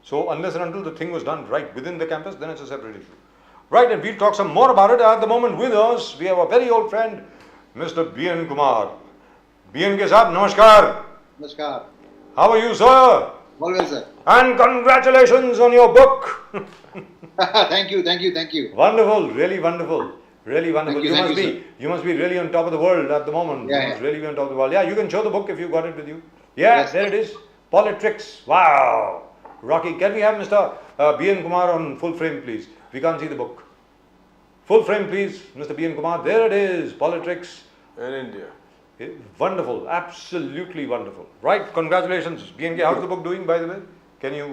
So unless and until the thing was done right within the campus, then it's a separate issue. Right, and we'll talk some more about it. At the moment with us, we have a very old friend, Mr. B.N. Kumar. B.N. Ke Saab, namaskar. Namaskar. How are you, sir? Always, sir. And congratulations on your book. Thank you. Wonderful, really wonderful. Really wonderful. Thank You must be really on top of the world at the moment. Yeah, You must yeah. really be on top of the world. Yeah, you can show the book if you've got it with you. Yeah, Yes. there it is. Politics. Wow. Rocky. Can we have Mr. B.N. Kumar on full frame, please? We can't see the book. Full frame, please, Mr. B.N. Kumar. There it is. Politics. In India. Wonderful. Absolutely wonderful. Right. Congratulations. B.N.K. How's the book doing, by the way? Can you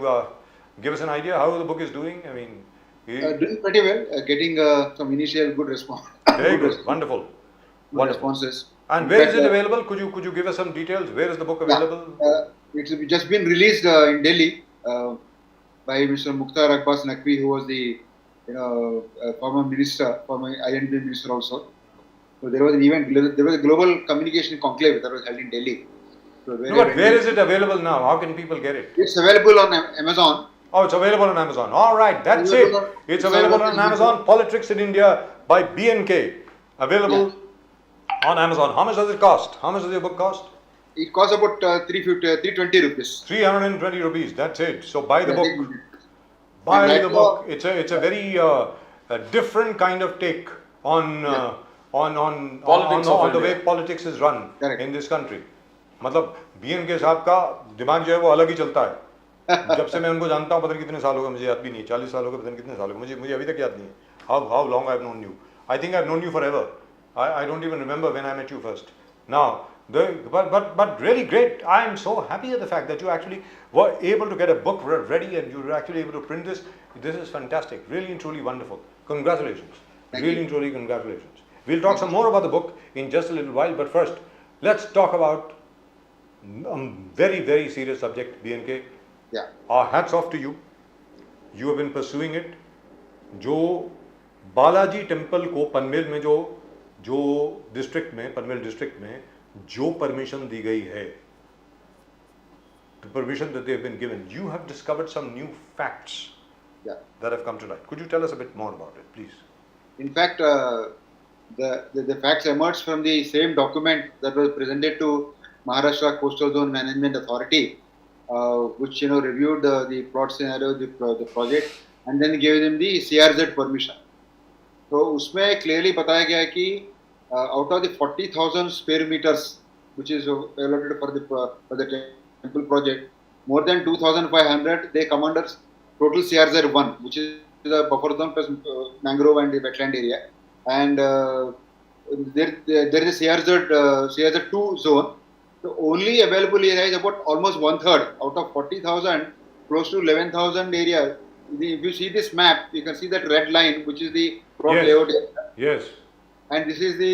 give us an idea how the book is doing? I mean, Doing pretty well. Getting some initial good response. very good. Wonderful. Good Wonderful. responses. And In where is fact, it available? Could you give us some details? Where is the book available? It's just been released in Delhi by Mr. Mukhtar Abbas Naqvi, who was the former minister, former INB minister also. So there was an event. There was a global communication conclave that was held in Delhi. So No, but where is it available now? How can people get it? It's available on Amazon. Oh, it's available on Amazon. All right, that's Available it. on- It's it's available available on Amazon. Politics in India by B&K. Available on Amazon. How much does it cost? How much does your book cost? It costs about 320 rupees. 320 rupees. That's it. So buy the Yeah, book. they- Buy Right the now- book. It's a very a different kind of take on Politics of on the way India. politics is run Correct. in this country. मतलब B&K साहब का दिमाग जो है वो अलग ही चलता है. जब से मैं उनको जानता हूँ पता नहीं कितने साल हो गए, मुझे याद भी नहीं, 40 साल हो गए, पता नहीं कितने साल हो गए, मुझे अभी तक याद नहीं है. How long I've known you? I think I've known you forever. I don't even remember when I met you first. Now, but really great. I am so happy at the fact that you actually were able to get a book ready and you were actually able to print this. This is fantastic. Really and truly wonderful. Congratulations. Thank Really you. and truly congratulations. We'll talk some more about the book in just a little while, but first, let's talk about a very, very serious subject, B&K. Yeah. Our hats off to you. You have been pursuing it. जो Balaji temple को पनवेल में जो district में, Panvel district में जो permission दी गई है, the permission that they have been given, you have discovered some new facts Yeah. that have come to light. Could you tell us a bit more about it, please? In fact, the facts emerged from the same document that was presented to Maharashtra Coastal Zone Management Authority, which reviewed the plot scenario, the project, and then gave them the CRZ permission. So उसमें clearly बताया गया है कि out of the 40,000 square meters which is allocated for the temple project, more than 2,500 they come under total CRZ 1, which is the buffer zone plus mangrove and the wetland area, and there is a CRZ 2 zone. The only available area is about almost 1/3 out of 40,000, close to 11,000 area. If you see this map, you can see that red line, which is the plot Yes. layout area. Yes. And this is the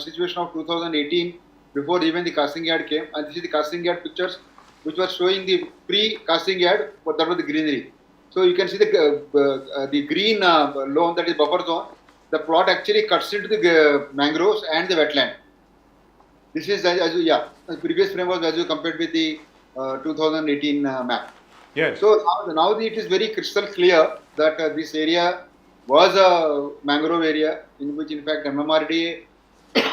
situation of 2018, before even the casting yard came. And this is the casting yard pictures, which was showing the pre-casting yard, but that was the greenery. So you can see the green lawn, that is buffer zone. The plot actually cuts into the mangroves and the wetland. This is the previous frame was as you compared with the 2018 map. Yes. So now it is very crystal clear that this area was a mangrove area in which, in fact, MMRDA,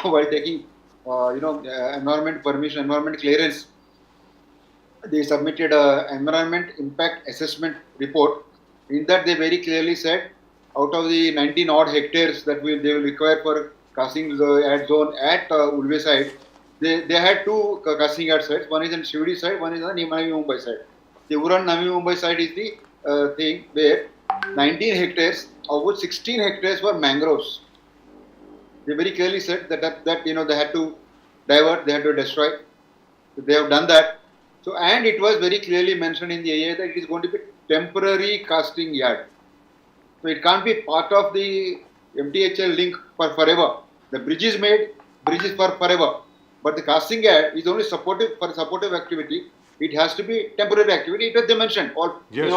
while taking environment permission, environment clearance, they submitted an environment impact assessment report. In that, they very clearly said, out of the 19 odd hectares that they will require for casting yard zone at Ulve side, they had two casting yard sites. One is on Shivdi side, one is on Navi Mumbai side. The Uran Navi Mumbai side is the thing where 19 hectares, of which 16 hectares were mangroves. They very clearly said that they had to divert, they had to destroy. So they have done that. So, and it was very clearly mentioned in the AIA that it is going to be temporary casting yard. So it can't be part of the MTHL link for forever. The bridge is made, bridge is for forever. But the casting yard is only supportive for supportive activity. It has to be temporary activity. It was they mentioned. Yes.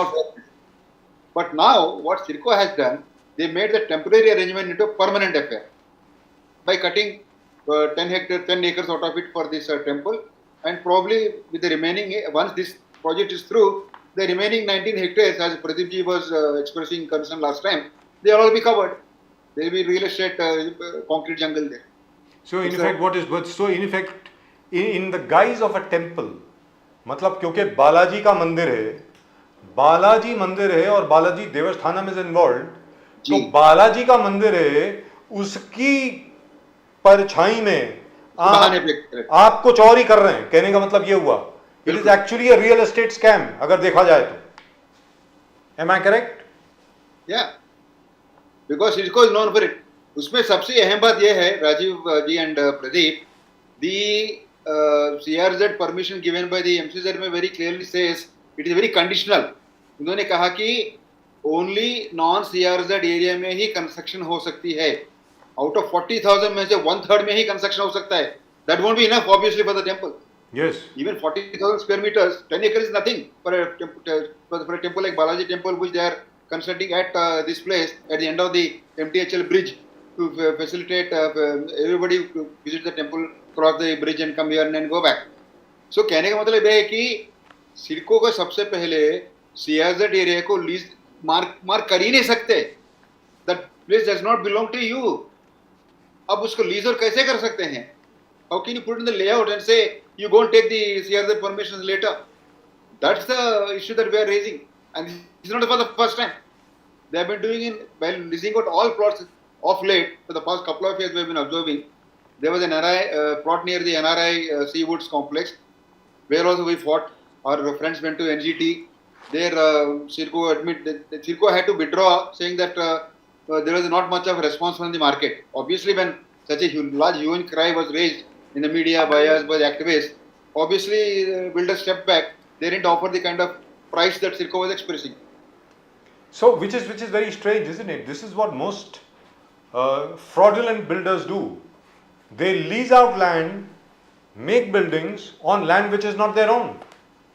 But now what CIRCO has done, they made the temporary arrangement into a permanent affair by cutting 10 acres out of it for this temple, and probably with the remaining, once this project is through, the remaining 19 hectares, as Pradeep ji was expressing concern last time, they will all be covered. There will be real estate, concrete jungle there. So in It's effect, in the guise of a temple, मतलब क्योंकि बालाजी का मंदिर है, बालाजी मंदिर है और Balaji Devasthanam is involve, तो जी। बालाजी का मंदिर है, उसकी परछाई में बहाने पे आप कुछ और ही कर रहे हैं, कहने का मतलब ये हुआ, it is actually a real estate scam अगर देखा जाए तो. Am I correct? Yeah, because CIDCO is known for it. उसमें सबसे अहम बात यह है Rajiv ji and Pradeep, the CRZ permission given by the MCZ में very clearly says it is very conditional. उन्होंने कहा कि ओनली नॉन CRZ एरिया में ही कंस्ट्रक्शन हो सकती है. आउट ऑफ 40,000 में से 1/3 में ही कंस्ट्रक्शन हो सकता है. That won't be enough obviously for the temple. Yes. Even 40,000 square meters, 10 acres is nothing for a temple like Balaji temple, which they are constructing at this place at the end of the MTHL bridge to facilitate everybody to visit the temple, cross the bridge and come here and go back. So कहने का मतलब यह है कि सिडको को सबसे पहले CRZ area को लीज मार्क कर ही नहीं सकते. That place does not belong to you. अब उसको लीज और कैसे कर सकते हैं? How can you put in the layout and say you go and take the CRZ permissions later? That's the issue that we are raising, and it's not for the first time. They have been doing it by leasing out all plots of late. For the past couple of years, we have been observing. There was an NRI plot near the NRI Seawoods complex, where also we fought. Our friends went to NGT. There, Circo had to withdraw, saying that there was not much of a response from the market. Obviously, when such a large hue and cry was raised in the media by us, by the activists, obviously builders stepped back. They didn't offer the kind of price that Circo was expressing. So which is very strange, isn't it? This is what most fraudulent builders do. They lease out land, make buildings on land which is not their own.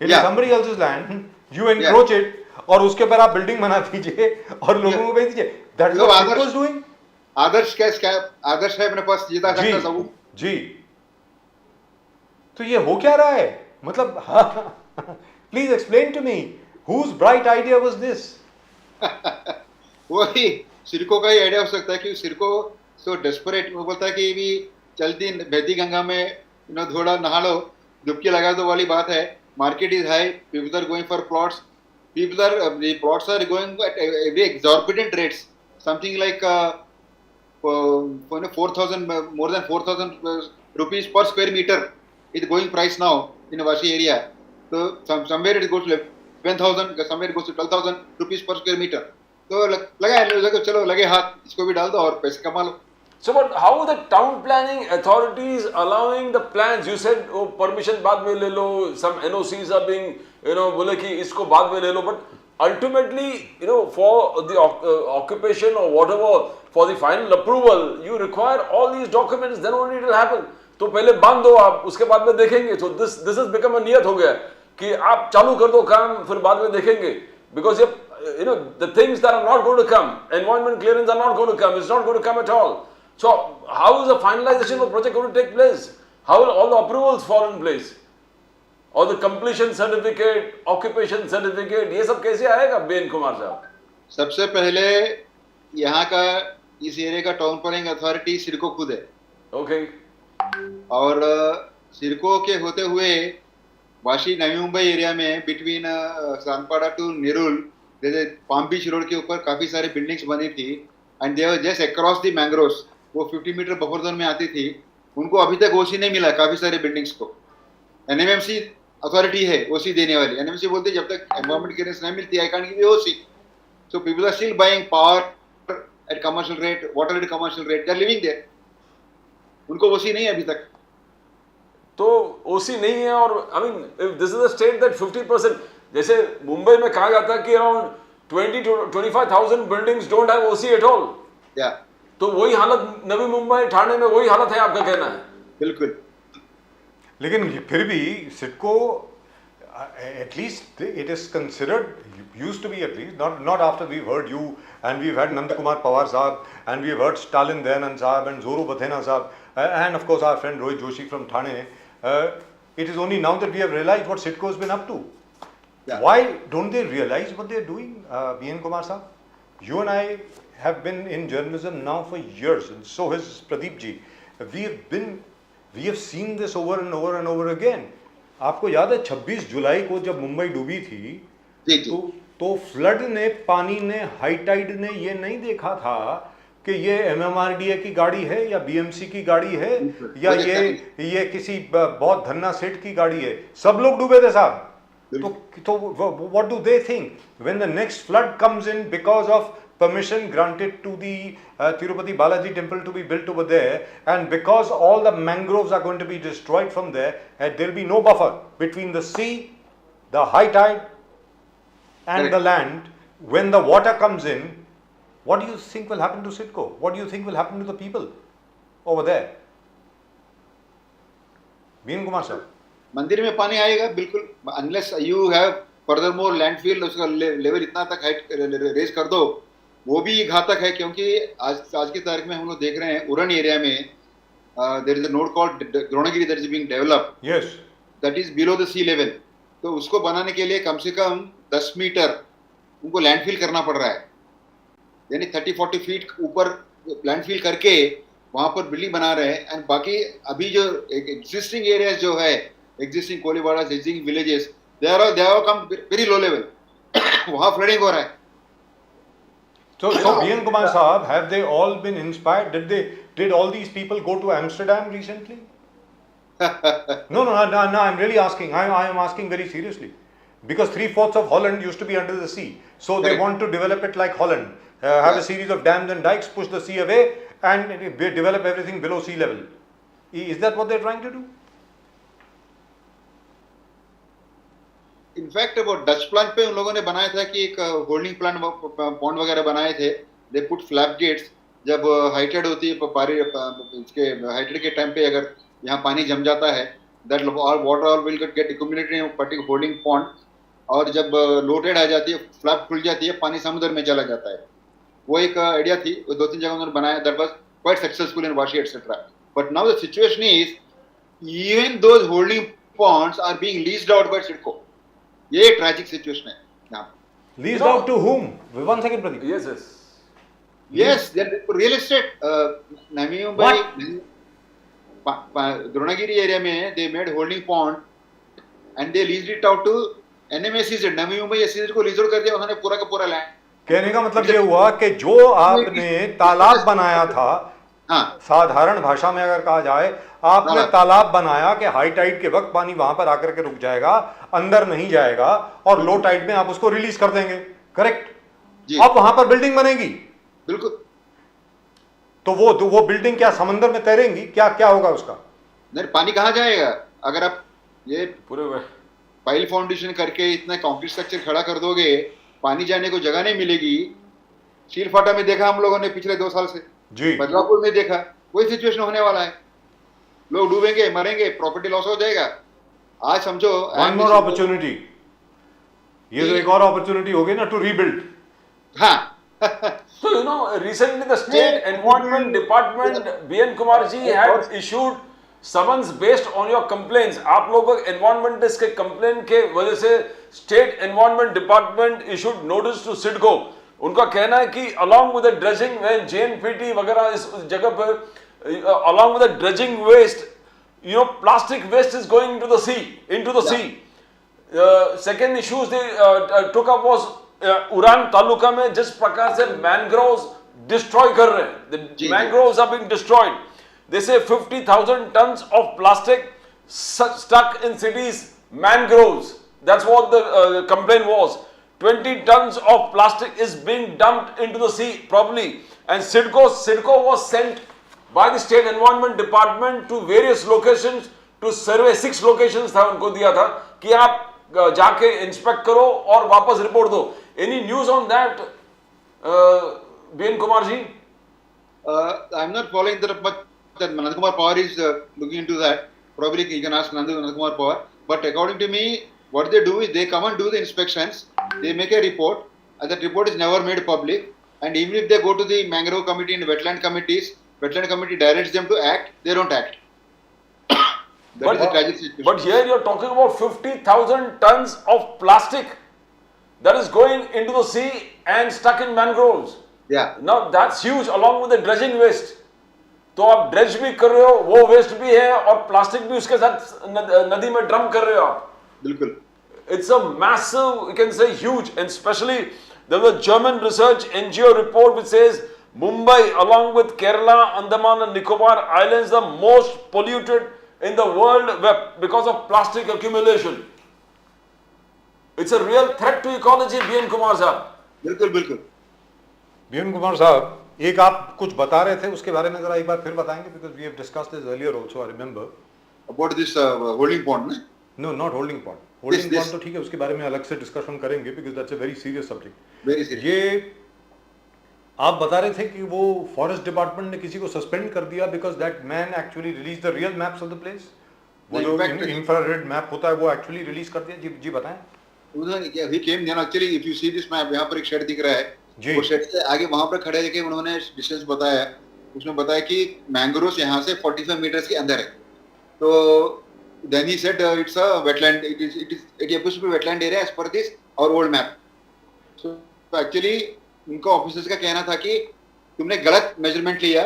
It is somebody else's land. You encroach it और उसके ऊपर आप building बना दीजिए और लोगों को बेच दीजिए. That is what Circo is doing. आदर्श है अपने पास जीता करता सब. जी. तो ये हो क्या रहा है? मतलब please explain to me, whose bright idea was this? वही सिडको का ही आइडिया हो सकता है कि सिडको सो डेस्परेट, वो बोलता है कि भी चलती बहती गंगा में थोड़ा नहा लो, डुबकी लगा दो वाली बात है. Market is high, people are going for plots, the plots are going at very exorbitant rates, something like 4,000, more than 4,000 rupees per square meter is going price now in a Vashi area. So somewhere it goes to 11,000, somewhere it goes to 12,000 rupees per square meter. तो चलो लगे हाथ, इसको भी डाल दो और पैसे कमा लो. So, but how the town planning authorities allowing the plans? You said, oh, permission बाद में ले लो. Some NOCs are being, बोले कि इसको बाद में ले लो. But ultimately, for the occupation or whatever, for the final approval, you require all these documents. Then only it will happen. तो पहले बांध दो आप, उसके बाद में देखेंगे. So this has become a नियत हो गया कि आप चालू कर दो काम, फिर बाद में देखेंगे. Because the things that are not going to come, environment clearance are not going to come. It's not going to come at all. So how is the finalization of the project going to take place? How will all the approvals fall in place? Or the completion certificate, occupation certificate, ये सब कैसे आएगा Ben Kumar साहब? सबसे पहले यहाँ का इस एरिया का टाउन प्लानिंग अथॉरिटी सिडको खुद है. ओके. और सिडको के होते हुए वाशी नवी मुंबई एरिया में बिटवीन सानपाड़ा टू नेरुल, जैसे पाम बीच रोड के ऊपर काफी सारी बिल्डिंग्स बनी थी and they were just across the mangroves. वो 50 मीटर बफर जोन में आती थी. उनको अभी तक ओसी नहीं मिला काफी सारे बिल्डिंग्स को. एनएमएमसी अथॉरिटी है ओसी देने वाली. एनएमसी बोलते जब तक एनवायरमेंट क्लियरेंस नहीं मिलती I can't give you OC. So people are still buying power at commercial rate, water at commercial rate, they are living there. उनको ओसी नहीं है अभी तक. तो ओसी नहीं है. और I mean if this is a state that 50%, जैसे मुंबई में कहा जाता है कि around 20 to 25,000 buildings don't have OC at all. या, तो वही हालत नवी मुंबई ठाणे में वही हालत है आपका कहना है? बिल्कुल. लेकिन फिर भी CIDCO at least it is considered, used to be at least, not after we've heard you and we've had Nand Kumar Pawar Saab and we've heard Stalin Dayanand Saab and Zoru Bathena Saab and of course our friend Rohit Joshi from Thane. It is only now that we have realized what Sidco has been up to. Yeah. Why don't they realize what they're doing, B.N. Kumar Saab? You and I have been in journalism now for years, and so has Pradeep ji. We have seen this over and over and over again. आपको याद है 26 जुलाई को जब मुंबई डूबी थी, जी जी तो flood ने, पानी ने, हाई टाइड ने ये नहीं देखा था कि ये MMRDA की गाड़ी है या BMC की गाड़ी है या ये किसी बहुत धन्ना सेठ की गाड़ी है. सब लोग डूबे थे साहब. तो what do they think when the next flood comes in because of permission granted to the Tirupati Balaji temple to be built over there, and because all the mangroves are going to be destroyed from there, and there will be no buffer between the sea, the high tide and the land. When the water comes in, what do you think will happen to Sidco? What do you think will happen to the people over there? B.N. Kumar sir. मंदिर में पानी आएगा बिल्कुल, unless you have further more landfill, उसका level इतना तक height raise कर दो, वो भी घातक है. क्योंकि आज की तारीख में हम लोग देख रहे हैं उरण एरिया में there is a node called Dronagiri that is being developed, yes, that is below the sea level. तो उसको बनाने के लिए कम से कम 10 मीटर उनको लैंडफिल करना पड़ रहा है, यानी 30-40 फीट ऊपर लैंडफिल करके वहां पर बिल्डिंग बना रहे हैं. एंड बाकी अभी जो एग्जिस्टिंग एरियाज जो है, existing कोलीवाड़ास, existing villages, they have come very low level. वहाँ flooding हो रहा है. So B.N. Kumar Saab, have they all been inspired? Did all these people go to Amsterdam recently? No, I'm really asking. I am asking very seriously. Because 3/4 of Holland used to be under the sea. So they want to develop it like Holland. Have a series of dams and dikes, push the sea away and develop everything below sea level. Is that what they're trying to do? In fact वो Dutch plan पे उन लोगों ने बनाया था कि एक holding plan pond वगैरह बनाए थे. They put flap gates. जब हाइटेड होती है पारी, इसके हाइटेड के टाइम पे अगर यहाँ पानी जम जाता है, that all water all will get accumulated in particular holding pond. और जब लो टाइड आ जाती है, फ्लैप खुल जाती है, पानी समुद्र में चला जाता है. वो एक आइडिया थी, वो 2-3 जगह उन्होंने बनाया. That was quite successful in Vashi et cetera. But now the situation is even those holding ponds are being leased out by CIDCO. ये ट्रैजिक सिचुएशन है यहाँ. Leased out to whom? One second, Pradeep. Yes, real estate. Navi Mumbai Dronagiri area में they made holding pond and they leased it out to NMSEZ. Navi Mumbai SEZ को lease out कर दिया उन्होंने पूरा का पूरा लैंड. कहने का मतलब ये हुआ कि जो आपने तालाब बनाया था, हाँ, साधारण भाषा में अगर कहा जाए, आपने तालाब बनाया कि हाई टाइड के वक्त पानी वहां पर आकर के रुक जाएगा, अंदर नहीं जाएगा, और लो टाइड में आप उसको रिलीज कर देंगे. करेक्ट. अब वहां पर बिल्डिंग बनेगी. बिल्कुल. तो वो बिल्डिंग क्या समंदर में तैरेंगी? क्या होगा उसका? नहीं, पानी कहाँ जाएगा? अगर आप ये पूरे पाइल फाउंडेशन करके इतना कंक्रीट स्ट्रक्चर खड़ा कर दोगे, पानी जाने को जगह नहीं मिलेगी. चील फाटा में देखा हम लोगों ने पिछले 2 साल से जी, बदलापुर में देखा, वही सिचुएशन होने वाला है. लोग डूबेंगे, मरेंगे, प्रॉपर्टी लॉस हो जाएगा. आज समझो वन मोर अपॉर्चुनिटी, ये तो एक और अपॉर्चुनिटी होगी ना टू रीबिल्ड. हाँ. So recently the State Environment Department, B.N. Kumar ji, had issued summons based on your complaints. आप लोगों के environmentist के complaint के वजह से State Environment Department issued notice to Sidco. उनका कहना है कि along with the dredging, when JNPT वगैरह इस जगह पर, along with the dredging waste, plastic waste is going into the sea. Second issues they took up was उड़ान तालुका में जिस प्रकार से mangroves destroy कर रहे हैं. The mangroves are being destroyed. They say 50,000 tons of plastic stuck in cities mangroves. That's what the complaint was. 20 tons of plastic is being dumped into the sea probably, and Sidco was sent by the State Environment Department to various locations to survey. 6 locations था उनको दिया था कि आप जाके inspect करो और वापस रिपोर्ट दो. Any news on that, B.N. Kumar ji? I'm not following that much. That Nand Kumar Pawar is looking into that. Probably you can ask Nand Kumar Pawar. But according to me, what they do is they come and do the inspections. They make a report, and that report is never made public. And even if they go to the mangrove committee and wetland committee directs them to act, they don't act. That is a tragic situation. But here you're talking about 50,000 tons of plastic that is going into the sea and stuck in mangroves. Yeah. Now that's huge, along with the dredging waste. तो आप dredge भी कर रहे हो, वो waste भी है और प्लास्टिक भी उसके साथ नदी में ड्रम कर रहे हो आप. बिल्कुल. It's a massive, you can say huge, and especially there was a German research NGO report which says Mumbai, along with Kerala, Andaman and Nicobar Islands, the most polluted in the world because of plastic accumulation. It's a real threat to ecology, B.N. Kumar sahab. बिल्कुल बिल्कुल. B.N. Kumar साहब, एक आप कुछ बता रहे थे, उसके बारे में जरा एक बार फिर बताएंगे, because we have discussed this earlier also, I remember. About this holding pond, ना? No, not holding pond. Holding pond तो ठीक है, उसके बारे में अलग से डिस्कशन करेंगे, because that's a very serious subject. Very serious. ये आप बता रहे थे कि वो फॉरेस्ट डिपार्टमेंट ने किसी को सस्पेंड कर दिया because that man actually released the real maps of the place. वो जो infrared map होता है वो actually release कर दिया. जी बताएं. उन्होंने he came then actually if you see this map यहाँ पर एक शेड दिख रहा है. वो शेड से आगे वहाँ पर खड़े होकर उन्होंने डिस्टेंस बताया. उसमें बताया कि मैंग्रोव्स यहाँ से 45 मीटर्स के अंदर है. तो then he said it's a wetland. It happens to be wetland area as per this our old map. So actually उनका ऑफिसर्स का कहना था कि तुमने गलत मेजरमेंट लिया.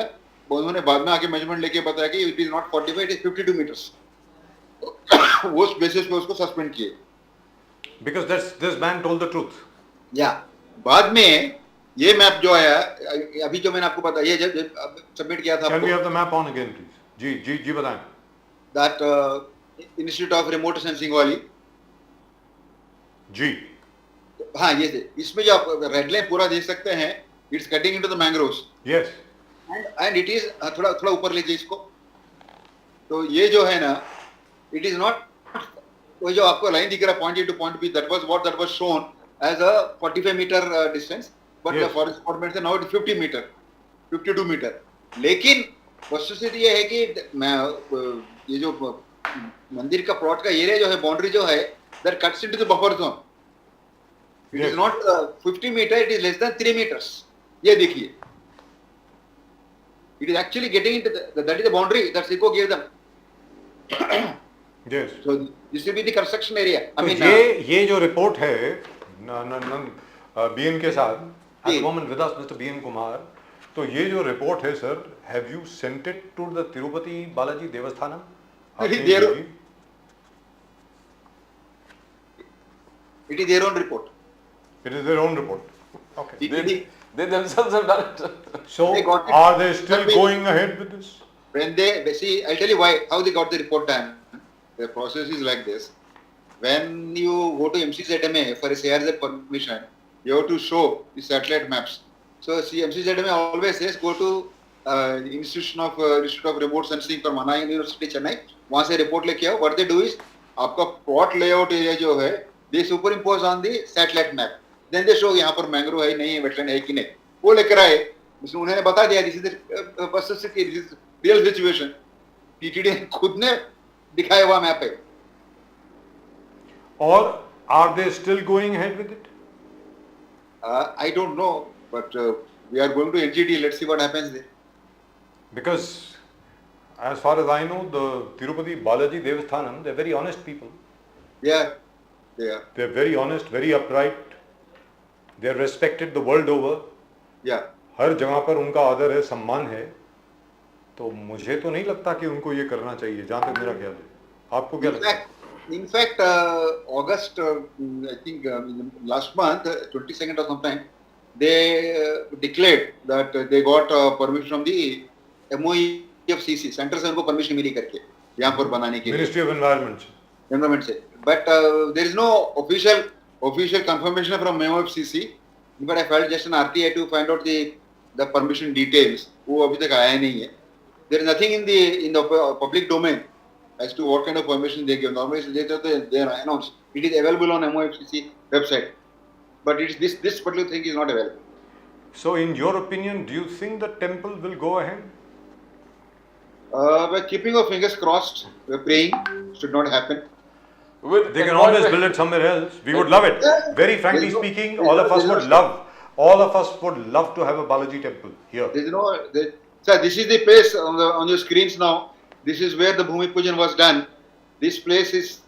उन्होंने बाद में आके मेजरमेंट लेके बताया कि it is not 45 it is 52 metres. वो उस बेसिस पे उसको सस्पेंड किए. Because this man told the truth. या बाद में ये मैप जो आया अभी जो मैंने आपको बताया ये जब सबमिट किया था. Can we have the map on again please? जी बताएं. That institute of remote sensing वाली. जी. हाँ ये थे. इसमें जो आप रेड लाइन पूरा देख सकते हैं. It's cutting into the mangroves. Yes. And it is थोड़ा ऊपर लीजिए इसको. तो ये जो है ना इट इज नॉट वो जो आपको लाइन दिख रहा है point A to point B that was shown as a 45 metre distance but the forest department से नाउ इट 50 मीटर 52 मीटर. लेकिन वस्तुस्थिति ये है कि ये जो मंदिर का प्लॉट का एरिया जो है बाउंड्री जो है that cuts into the buffer zone. It is not 50 metre it is less than 3 metres. ये देखिए it is actually getting into that is the boundary that Siko gave them. Yes. So this will be the construction area. I mean ये जो report है BN के साथ at the moment with us Mr. BN Kumar. तो ये जो report है sir, have you sent it to the Tirupati Balaji Devasthanam? It is their own report. It is their own report. Okay. They themselves have done it. So are they still going ahead with this? When they see, I'll tell you why how they got the report done. The process is like this. When you go to MCZMA for a CRZ permission, you have to show the satellite maps. So MCZMA always says go to Institute of Remote Sensing for Mana University Chennai. वहाँ से report लेके आओ. What they do is आपका plot layout area जो है they superimpose on the satellite map. Then they show यहाँ पर mangrove है नहीं है, वेटलैंड है कि नहीं. वो लेकर आए. उसमें उन्होंने बता दिया this is real situation. TTD खुद ने दिखाया हुआ मैप है. Or are they still going ahead with it? I don't know, but we are going to NGT. Let's see what happens there. Because as far as I know, the Tirupati Balaji Devasthanam, they're very honest people. Yeah, they are. They're very honest, very upright. They are respected the world over. Yeah. हर जगह पर उनका आदर है, सम्मान है. तो मुझे तो नहीं लगता कि उनको ये करना चाहिए, जहाँ तक मेरा ख्याल है. आपको क्या लगता है? In fact, August, I think last month, 22nd or sometime, they declared that they got permission from the MOE of CC, Center से उनको permission मिली करके यहाँ पर बनाने के लिए. Ministry of Environment से. But there is no official confirmation from MOE of CC. But I filed just an RTI to find out the permission details. वो अभी तक आया नहीं है. There is nothing in the public domain as to what kind of permission they give. Normally they are announced. It is available on MOFCC website, but this particular thing is not available. So, in your opinion, do you think the temple will go ahead? We're keeping our fingers crossed. We're praying. Should not happen. They can always build it somewhere else. We would love it. Very frankly speaking, all of us would love to have a Balaji temple here. Sir, this is the place on your screens now. This is where the Bhumi Pujan was done. this place is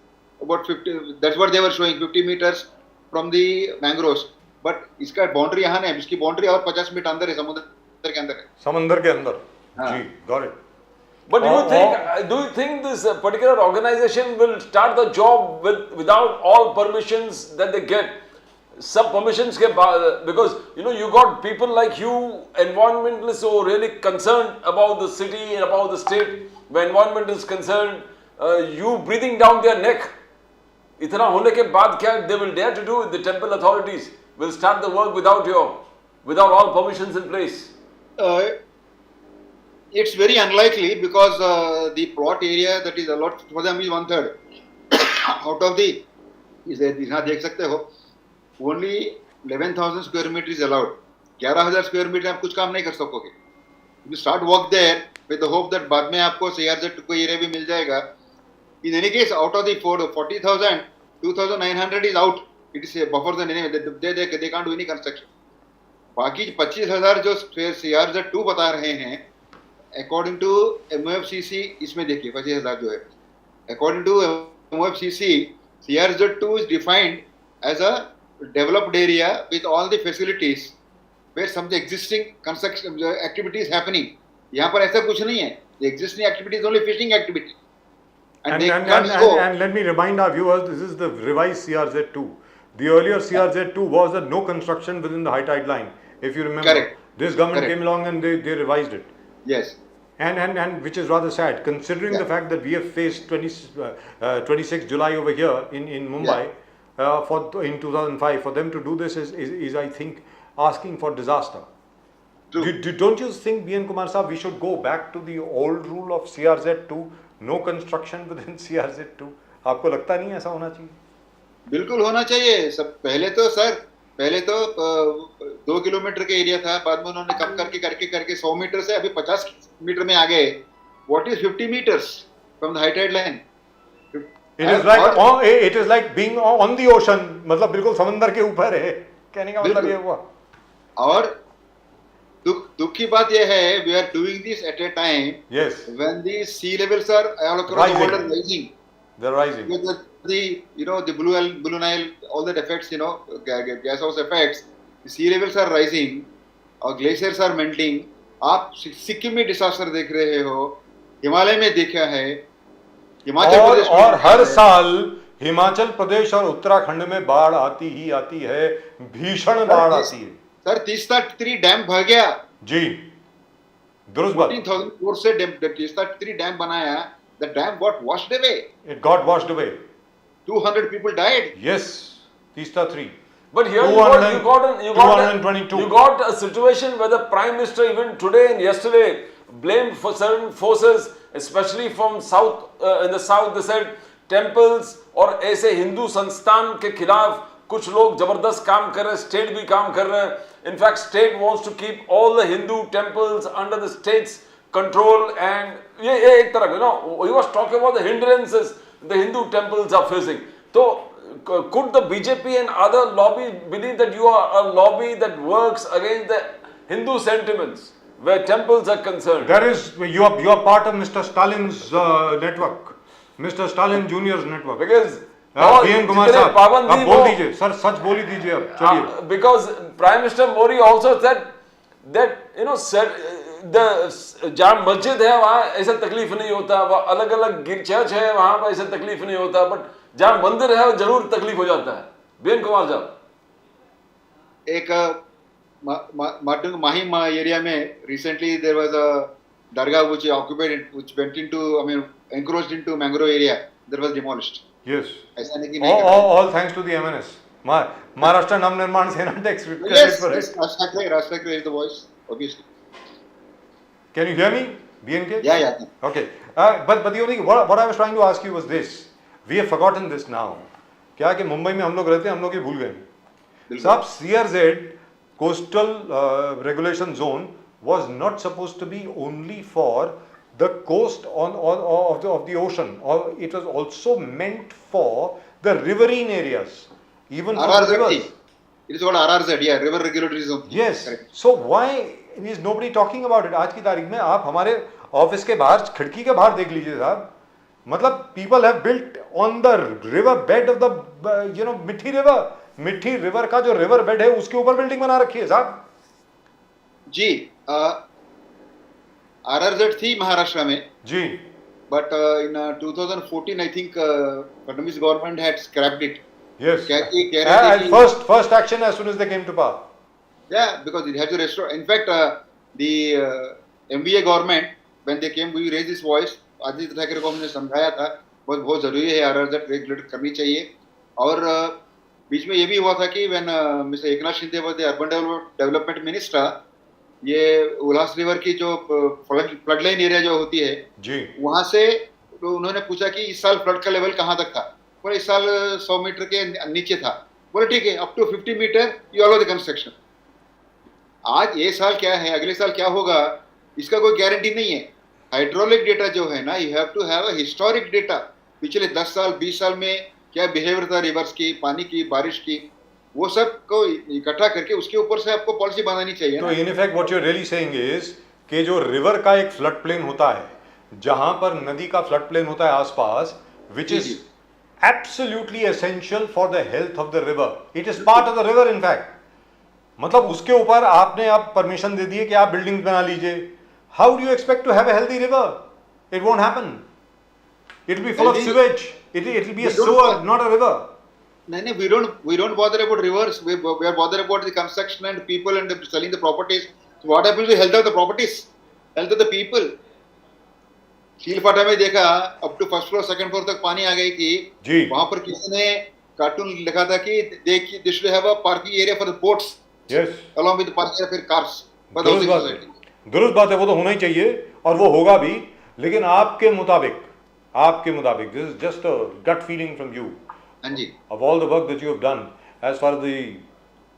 about 50, that's what they were showing, 50 meters from the mangroves. But इसका boundary यहाँ नहीं है, इसकी boundary और 50 metre अंदर है, समुद्र के अंदर है. समंदर के अंदर. हाँ. जी, got it. But do you think this particular organization will start the job without all permissions that they get? Some permissions के बाद, because you got people like you, environmentalists who are really concerned about the city and about the state. When environment is concerned, you breathing down their neck. इतना होने के बाद क्या they will dare to do it? The temple authorities will start the work without all permissions in place. It's very unlikely because the plot area that is allotted for them is 1/3 out of the. यहाँ देख सकते हो, only 11,000 square meter is allowed. 11,000 square meter आप कुछ काम नहीं कर सकोगे. You start work there with the hope that बाद में आपको CRZ कोई एरिया भी मिल जाएगा. In any case, out of the 40,000, 2,900 is out. It is a buffer zone anyway. They can't do any construction. बाकी 25,000 जो CRZ2 बता रहे हैं, according to MOFCC, इसमें देखिए 25,000 जो है, according to MOFCC, CRZ2 is defined as a developed area with all the facilities where some existing construction activity is happening. यहाँ पर ऐसा कुछ नहीं है. The existing activity is only fishing activity. And let me remind our viewers, this is the revised CRZ2. The earlier CRZ2 was a no construction within the high tide line. If you remember, Correct. This government Correct. came along and they revised it. Yes. And which is rather sad, considering the fact that we have faced 26 July over here in Mumbai in 2005. For them to do this is I think asking for disaster. Don't you think, B.N. Kumar Saab, we should go back to the old rule of CRZ2, no construction within CRZ2? आपको लगता नहीं ऐसा होना चाहिए? बिल्कुल होना चाहिए. सब पहले तो 2 किलोमीटर के एरिया था, बाद में उन्होंने कम करके 100 मीटर से अभी 50 मीटर में आ गए. What is 50 meters from the high tide line? It is like being on the ocean. मतलब बिल्कुल समंदर के ऊपर है. कहने का मतलब ये हुआ. और दुख की बात यह है, we are doing this at a time when the sea levels are all across the world are rising. They're rising. Because the Blue Nile, all that effects, gas house effects, the sea levels are rising, और glaciers are melting. आप सिक्किम में disaster देख रहे हो, हिमालय में देखा है, हिमाचल प्रदेश में और हर साल हिमाचल प्रदेश और उत्तराखंड में बाढ़ आती ही आती है, भीषण बाढ़ आती है. सर तीस्ता-3 डैम भर गया. जी, दुरुस्त बात. 14,000 crore से तीस्ता-3 डैम बनाया. The dam got washed away. It got washed away. 200 people died. Yes, Teesta-3. But here you got a situation where the Prime Minister even today and yesterday blamed for certain forces, especially from south, in the south. They said temples और ऐसे हिंदू संस्थान के खिलाफ कुछ लोग जबरदस्त काम कर रहे हैं, स्टेट भी काम कर रहे हैं. In fact, state wants to keep all the Hindu temples under the state's control, and ये एक तरह he was talking about the hindrances the Hindu temples are facing. So could the BJP and other lobbies believe that you are a lobby that works against the Hindu sentiments where temples are concerned? There is, you are part of Mr. Stalin's network, Mr. Stalin Junior's network. Because B.N. Kumar साहब, अब बोल दीजिए, sir सच बोल ही दीजिए अब, चलिए. Because Prime Minister Modi also said that जहाँ मस्जिद है वहाँ ऐसा तकलीफ नहीं होता, वहाँ अलग अलग चर्च है वहाँ पर ऐसा तकलीफ नहीं होता, बट जहाँ मंदिर है जरूर तकलीफ हो जाता है. B.N. कुमार साहब, एक माहिम एरिया में recently there was a dargah which occupied, which went into, encroached into mangrove area. That was demolished. Yes. ऐसा नहीं कि नहीं. All thanks to the MNS. Maharashtra Navnirman Sena takes credit for it. Raj Thackeray is the voice, obviously. Can you hear me, BNK? Yeah. Okay. But the only what I was trying to ask you was this. We have forgotten this now. क्या कि मुंबई में हम लोग रहते हैं, हम लोग ये भूल गए. साहब, CRZ coastal regulation zone was not supposed to be only for the coast of the ocean, or it was also meant for the riverine areas, even for the rivers. It is called RRZ, yeah, river regulatory zone. Yes. Correct. So why is nobody talking about it? आज की तारीख में आप हमारे office के बाहर खिड़की के बाहर देख लीजिए साहब, मतलब people have built on the river bed of the मिठी रिवर, मिठी रिवर का जो रिवर बेड है उसके ऊपर बिल्डिंग बना रखी है साहब। जी, RRZ थी महाराष्ट्र में, जी, but in 2014 I think Fadnavis government had scrapped it. yes, कह रहे थे कि first action as soon as they came to power. yeah, because it has to restore. In fact, the MBA government, when they came, we raised this voice. Aditya Thackeray को हमने समझाया था बहुत जरूरी है RRZ रेगुलेट करनी चाहिए। और बीच में ये भी हुआ था कि when mister Eknath Shinde was the urban development minister, ये उल्हास रिवर की जो फ्लड लाइन एरिया जो होती है जी, वहां से तो उन्होंने पूछा कि इस साल फ्लड का लेवल कहाँ तक था। बोले इस साल 100 मीटर के नीचे था। बोले ठीक है, up to 50 metre you allow the construction. आज ये साल क्या है, अगले साल क्या होगा, इसका कोई गारंटी नहीं है। हाइड्रोलिक डेटा जो है ना, you have to have a historic data, पिछले 10 साल 20 साल में क्या बिहेवियर था रिवर्स की, पानी की, बारिश की, वो सब को इकट्ठा करके उसके ऊपर से आपको पॉलिसी बनानी चाहिए। तो in effect what you are really saying is कि जो रिवर का एक फ्लड प्लेन होता है, जहां पर नदी का फ्लड प्लेन होता है आसपास, which is absolutely essential for the health of the river, it is part of the river in fact. मतलब उसके ऊपर आपने आप परमिशन दे दिए कि आप बिल्डिंग बना लीजिए। How do you expect to have a healthy river? It won't happen, it will be full of sewage, it will be a sewer, not a river. नहीं, we don't bother about rivers. We are bothered about the construction and people and selling the properties. So what happens to the health of the properties, health of the people? Shilphata में देखा up to first floor second floor तक पानी आ गई थी। वहां पर किसी ने कार्टून लिखा था कि देखिए this should have a parking area for the boats, yes, along with parking area for cars. दुरुस्त बात है, वो तो होना ही चाहिए और वो होगा भी। लेकिन आपके मुताबिक this is just a gut feeling from you, हाँ जी, of all the work that you have done as far as the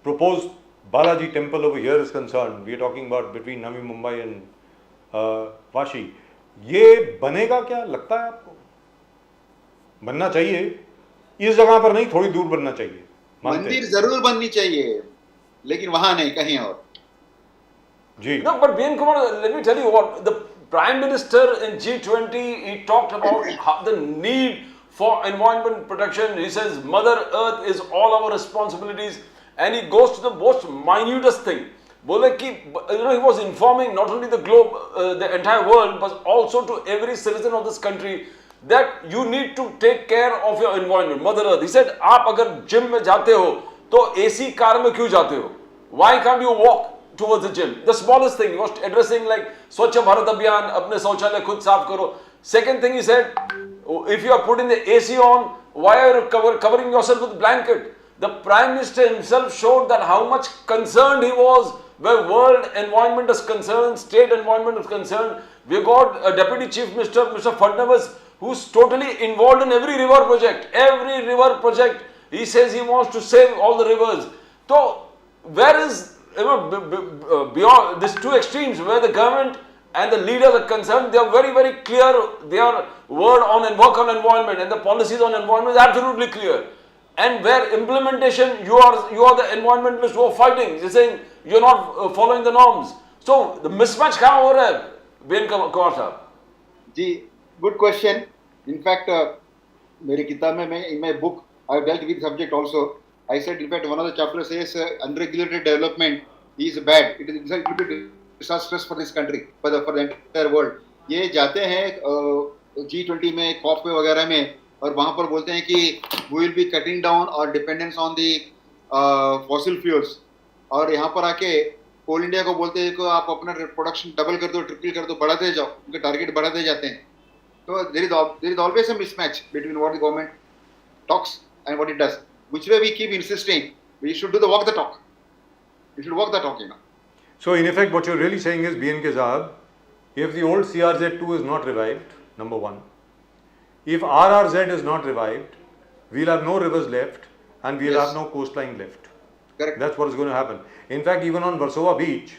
proposed Balaji temple over here is concerned, we are talking about between Navi Mumbai and Vashi, ये बनेगा क्या लगता है आपको? बनना चाहिए, इस जगह पर नहीं, थोड़ी दूर बनना चाहिए। मंदिर जरूर बननी चाहिए, लेकिन वहां नहीं, कहीं और। जी, No, but BN Kumar, let me tell you what, the Prime Minister in G20, he talked about the need for environment protection. He says Mother Earth is all our responsibilities, and he goes to the most minutest thing. बोले कि he was informing not only the globe, the entire world, but also to every citizen of this country that you need to take care of your environment, Mother Earth. He said, आप अगर gym में जाते हो तो AC car में क्यों जाते हो? Why can't you walk towards the gym? The smallest thing. He was addressing like Swachh Bharat Abhiyan, अपने शौचालय खुद साफ करो. Second thing he said, if you are putting the AC on, why are you covering yourself with blanket? The Prime Minister himself showed that how much concerned he was where world environment is concerned, state environment is concerned. We got a Deputy Chief Minister, Mr. Fadnavis, who's totally involved in every river project. Every river project, he says he wants to save all the rivers. So, where is, beyond these two extremes, where the government and the leaders are concerned, they are very, very clear. Their word on and work on environment and the policies on environment is absolutely clear. And where implementation, you are the environmentalists who are fighting. You're saying you're not following the norms. So the mismatch कहाँ हो रहा है, BN Kumar साहब? जी, good question. In fact, मेरी किताब में in my book I have dealt with the subject also. I said in fact one of the chapters says unregulated development is bad. It is disastrous for this country, for the entire world. ये जाते हैं G20 में, COP में वगैरह में, और वहाँ पर बोलते हैं कि we will be cutting down our dependence on the fossil fuels, और यहाँ पर आके कोल इंडिया को बोलते हैं कि आप अपना प्रोडक्शन डबल कर दो, ट्रिपल कर दो, बढ़ाते जाओ, उनके टारगेट बढ़ाते जाते हैं. तो there is always a mismatch between what the government talks and what it does. Which way we keep insisting, we should do the walk the talk. We should walk the talk, you know. So in effect, what you're really saying is, BNK Saab, if the old CRZ2 is not revived, number one, if RRZ is not revived, we'll have no rivers left and we'll have no coastline left. Correct. That's what is going to happen. In fact, even on Versova beach,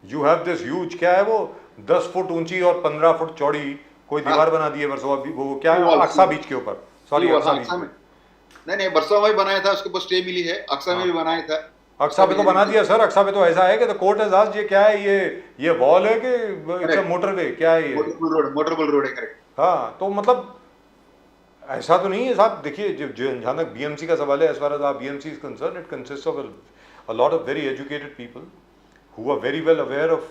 you have this huge, क्या है वो 10 foot ऊंची और 15 foot चौड़ी कोई दीवार बना दी है वर्सोवा, वो क्या है, अक्सा बीच के ऊपर, सॉरी अक्सा बीच में. नहीं वर्सोवा में बनाया था, उसके ऊपर स्टे मिली है. अक्सा में भी बनाया था. अक्सा पे तो बना दिया सर. अक्सा पे तो ऐसा है कि द कोर्ट हैज आस्क्ड, ये क्या है, ये वॉल है कि इट्स अ मोटरवे, क्या है ये? मोटरबल रोड है. करेक्ट. हाँ, तो मतलब ऐसा तो नहीं है साहब, देखिए जहाँ तक बीएमसी का सवाल है, as far as our BMC is concerned, it consists of a lot of very educated people who are very well aware of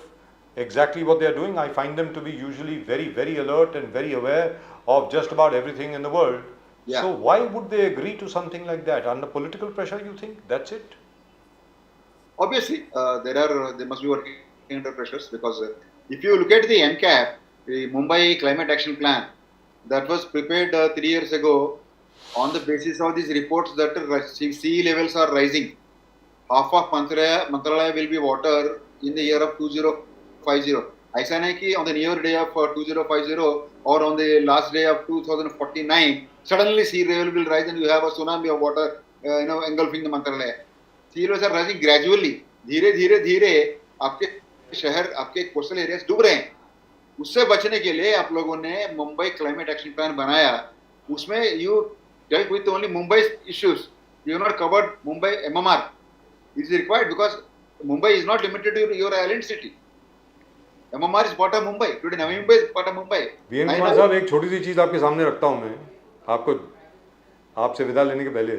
exactly what they are doing. I find them to be usually very, very alert and very aware of just about everything in the world. Yeah. So why would they agree to something like that? Under political pressure, you think? That's it? Obviously, they must be working under pressures because if you look at the MCAP, the Mumbai Climate Action Plan, that was prepared 3 years ago on the basis of these reports that sea levels are rising. Half of Mantralaya will be water in the year of 2050. ऐसा नहीं कि on the near day of 2050 or on the last day of 2049 suddenly sea level will rise and you have a tsunami of water engulfing the Mantralaya. Sea levels are rising gradually. धीरे धीरे धीरे आपके शहर, आपके coastal areas डूब रहे हैं. उससे बचने के लिए आप लोगों ने मुंबई क्लाइमेट एक्शन प्लान बनाया. उसमें you dealt with only Mumbai's issues. You have not covered Mumbai MMR. It is required because Mumbai is not limited to your island city. MMR is part of Mumbai. Today Navi Mumbai is part of Mumbai. VN Kumar साहब, एक छोटी सी चीज़ आपके सामने रखता हूँ मैं, आपको आपसे विदा लेने के पहले.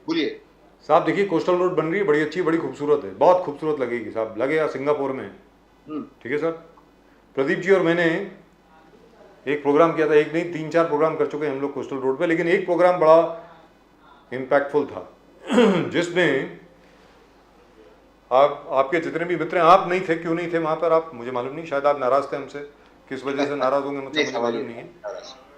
बोलिए साहब देखिए, कोस्टल रोड बन रही है, बड़ी अच्छी, बड़ी खूबसूरत है, बहुत खूबसूरत लगेगी साहब, लगेगा सिंगापुर में. ठीक है सर. प्रदीप जी और मैंने एक प्रोग्राम किया था, एक नहीं 3-4 प्रोग्राम कर चुके हैं हम लोग कोस्टल रोड पे, लेकिन एक प्रोग्राम बड़ा इम्पैक्टफुल था जिसमें आपके जितने भी मित्र हैं, आप नहीं थे, क्यों नहीं थे वहाँ पर, आप, मुझे मालूम नहीं, शायद आप नाराज थे हमसे, किस वजह से नाराज होंगे मुझे मालूम नहीं है.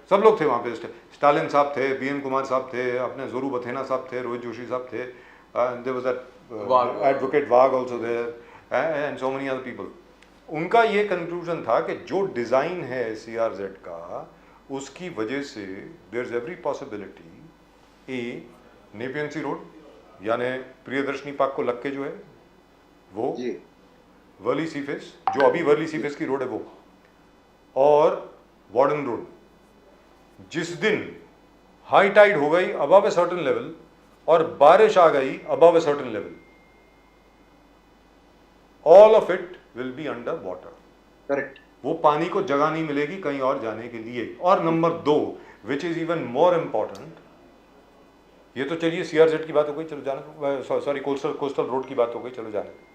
सब लोग थे वहाँ पे. स्टालिन साहब थे, बीएन कुमार साहब थे, अपने जोरू बथेना साहब थे, रोहित जोशी साहब थे, there was that advocate Wagh also there and so many other people. उनका ये कंक्लूजन था कि जो डिज़ाइन है CRZ का, उसकी वजह से there is every possibility Nepean sea road यानी प्रियदर्शनी पार्क को लग के जो है वो, वर्ली सीफेस, जो अभी वर्ली सीफेस की रोड है वो, और वार्डन रोड, जिस दिन हाई टाइड हो गई अबव ए सर्टेन लेवल और बारिश आ गई above a certain level, all of it will be under water. Correct. वो पानी को जगह नहीं मिलेगी कहीं और जाने के लिए. और number 2, which is even more important, ये तो चलिए CRZ की बात हो गई, चलो जाने, सॉरी कोस्टल रोड की बात हो गई, चलो जाने.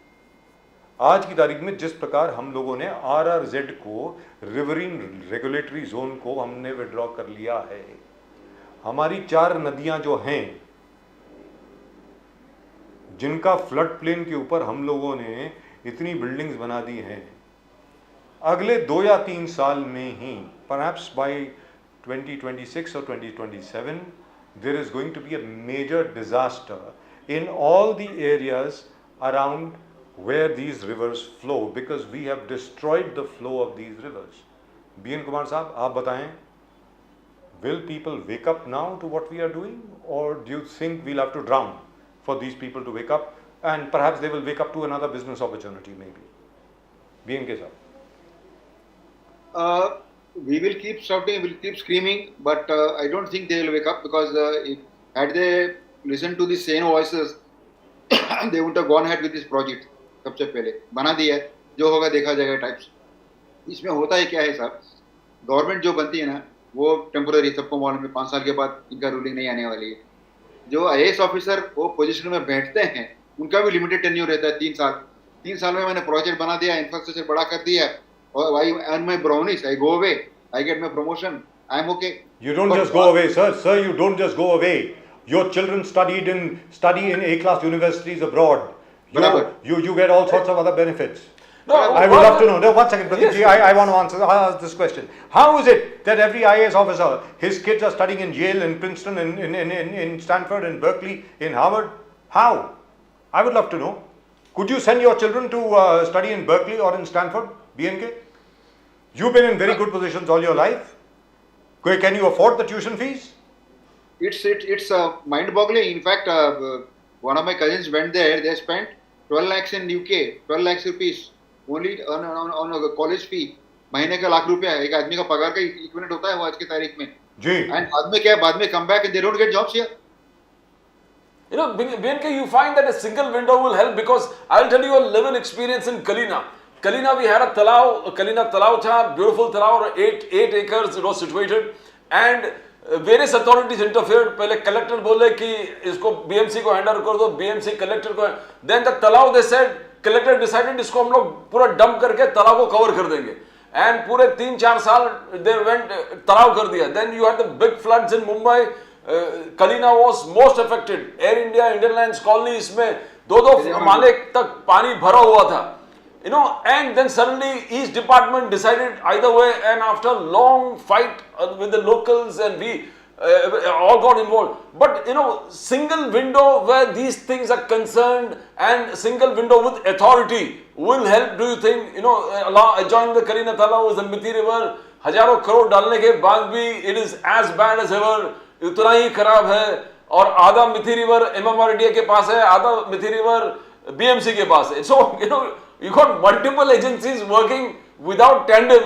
आज की तारीख में जिस प्रकार हम लोगों ने RRZ को, रिवरिन रेगुलेटरी जोन को हमने विड्रॉ कर लिया है, हमारी 4 नदियां जो हैं जिनका फ्लड प्लेन के ऊपर हम लोगों ने इतनी बिल्डिंग्स बना दी हैं, अगले 2 या 3 साल में ही, perhaps bye 2026 or 2027, there is going to be a major disaster in all the areas around where these rivers flow, because we have destroyed the flow of these rivers. BN Kumar साहब, आप बताएं, will people wake up now to what we are doing, or do you think we'll have to drown for these people to wake up, and perhaps they will wake up to another business opportunity maybe? BN K साहब. We will keep shouting, we will keep screaming, but I don't think they will wake up because had they listened to the sane voices, they wouldn't have gone ahead with this project. सबसे पहले बना दिया है, जो होगा देखा जाएगा types. इसमें होता है क्या है साहब, गवर्नमेंट जो बनती है ना वो टेम्पोररी, सबको मालूम है 5 साल के बाद इनका रूलिंग नहीं आने वाली है. जो IAS ऑफिसर वो पोजीशन में बैठते हैं उनका भी लिमिटेड टेन्योर रहता है 3 साल. 3 साल में मैंने प्रोजेक्ट बना दिया, इंफ्रास्ट्रक्चर बड़ा कर दिया, और I earn my brownies, I go away, I get my promotion, I am okay. You don't just go away, sir, you don't just go away. Your children study in A-class universities abroad. You get all sorts of other benefits. No, I would love to know. No, 1 second, Pradeep ji, I want to ask this question. How is it that every IAS officer, his kids are studying in Yale, in Princeton, in Stanford, in Berkeley, in Harvard? How? I would love to know. Could you send your children to study in Berkeley or in Stanford, BNK? You've been in very good positions all your life. Can you afford the tuition fees? It's mind-boggling. In fact, one of my cousins went there. They spent 12 lakhs in UK, 12 lakhs rupees only on a college fee. महीने का लाख रुपया एक आदमी का पगार का equivalent होता है वो आज की तारीख में. जी. And बाद में क्या है, बाद में come back and they don't get jobs here. You know, BNK, you find that a single window will help, because I'll tell you a living experience in Kalina. Kalina, we had a talao, Kalina talao tha, beautiful talao, 8 acres it was situated, and various authorities interfered. पहले collector बोले कि इसको BMC को hand over कर दो, BMC collector को. Then the तालाब they said, collector decided इसको हम लोग पूरा डंप करके तालाब को कवर कर देंगे. एंड पूरे 3-4 साल दे वेंट, तालाब कर दिया. Then you had the big floods in Mumbai. Kalina was most affected. Air India, Indian Lines Colony, इसमें 2-2 माले तक पानी भरा हुआ था. You know, and then suddenly each department decided either way, and after long fight with the locals, and we all got involved. But you know, single window where these things are concerned, and single window with authority will help. Do you think, you know, adjoining the Karina Talab was the Mithi River, हजारों करोड़ डालने के बाद भी it is as bad as ever, उतना ही खराब है. और आधा मिथि रिवर MMRDA के पास है, आधा मिथि रिवर BMC के पास है. So you know, you got multiple agencies working without tandem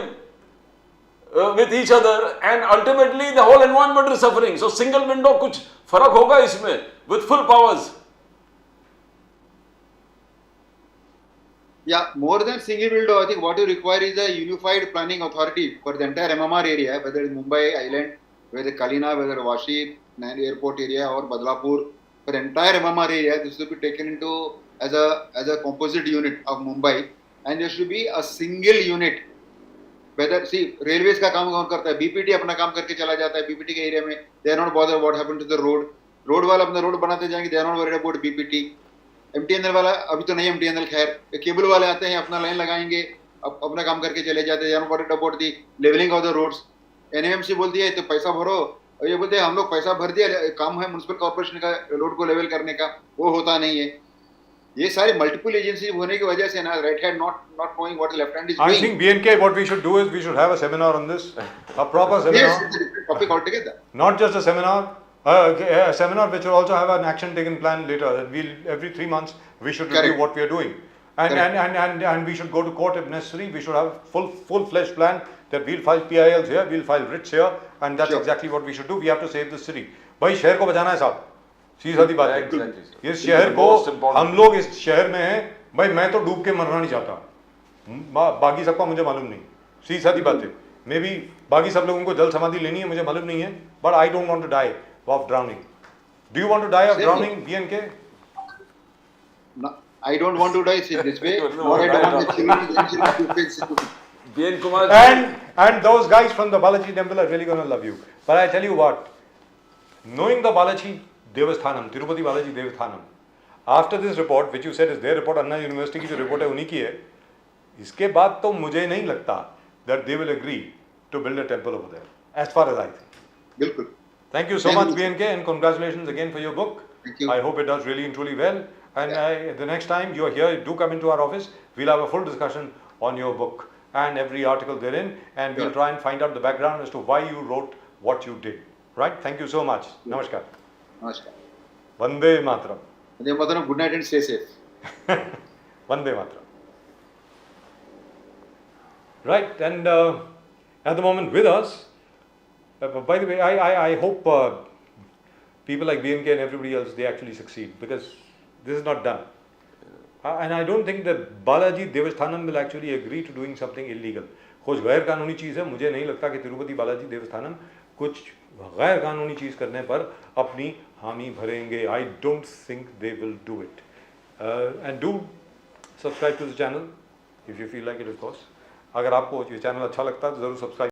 with each other, and ultimately the whole environment is suffering. So single window कुछ फर्क होगा इसमें with full powers. Yeah, more than single window, I think what you require is a unified planning authority for the entire MMR area, whether it's Mumbai Island, whether Kalina, whether Vashi, Nandi Airport area, or Badlapur. For the entire MMR area, this should be taken into as a composite unit of Mumbai, and there should be a single unit. Whether, see, railways का काम कौन करता है? BPT अपना काम करके चला जाता है. BPT के एरिया में they are not bothered what happened to the road. Road वाला अपना रोड बनाते जाएंगे, they are not worried about BPT. MTNL वाला अभी तो नहीं, MTNL खैर, केबल वाले आते हैं, अपना लाइन लगाएंगे, अपना काम करके चले जाते हैं. they are not worried about the leveling of the roads. NMMC बोलती है तो पैसा भरो, और ये बोलते हैं हम लोग पैसा भर दिया, काम है म्युनिसिपल कॉर्पोरेशन का रोड को लेवल करने का, वो होता नहीं है. ये सारे मल्टीपल एजेंसी होने की वजह से ना, right hand not knowing what left hand is doing. I think BNK, what we should do is we should have a seminar on this, a proper seminar. Yes, it's a different topic altogether. Not just a seminar, a seminar which will also have an action taken plan later. That we'll every 3 months we should review Correct. what we are doing, and we should go to court if necessary. We should have full-fledged plan that we'll file PILs here, we'll file writs here, and that's Sure. exactly what we should do. We have to save the city. भाई शहर को बचाना है साहब, सीधी सादी बात है. Exactly. इस शहर को, हम लोग इस शहर में हैं भाई, मैं तो डूब के मरना नहीं चाहता, बाकी सबका मुझे मालूम नहीं, सीधी सादी बात है. मे बी बाकी सब लोगों को जल समाधि लेनी है, मुझे मालूम नहीं है, but I don't want to die of drowning. Do you want to die of drowning, BNK? No, I don't want to die this way. Nor I don't want the children to BN Kumar, and those guys from the Balaji temple are really going to love you. But I tell you what, knowing the Balaji Devasthanam, Tirupati Balaji Devasthanam, after this report, which you said is their report, Anna University की जो report है उन्हीं की है, इसके बाद तो मुझे नहीं लगता that they will agree to build a temple over there, as far as I think. बिल्कुल. Thank you so much, BNK, and congratulations again for your book. Thank you. I hope it does really and truly well. And the next time you are here, do come into our office. We'll have a full discussion on your book and every article therein, and we'll try and find out the background as to why you wrote what you did. Right? Thank you so much. Namaskar. नमस्कार. Vande Mataram. Vande Mataram. Good night and stay safe. Vande Mataram. Right, and at the moment with us, by the way, I hope people like BNK and everybody else, they actually succeed, because this is not done. And I don't think that Balaji Devasthanam will actually agree to doing something illegal. कुछ गैर कानूनी चीज़ है, मुझे नहीं लगता कि तिरुपति बालाजी देवस्थानम कुछ गैर कानूनी चीज़ करने पर अपनी हामी भरेंगे. I don't think they will do it. And do subscribe to the channel if you feel like it, of course. अगर आपको ये चैनल अच्छा लगता है तो ज़रूर सब्सक्राइब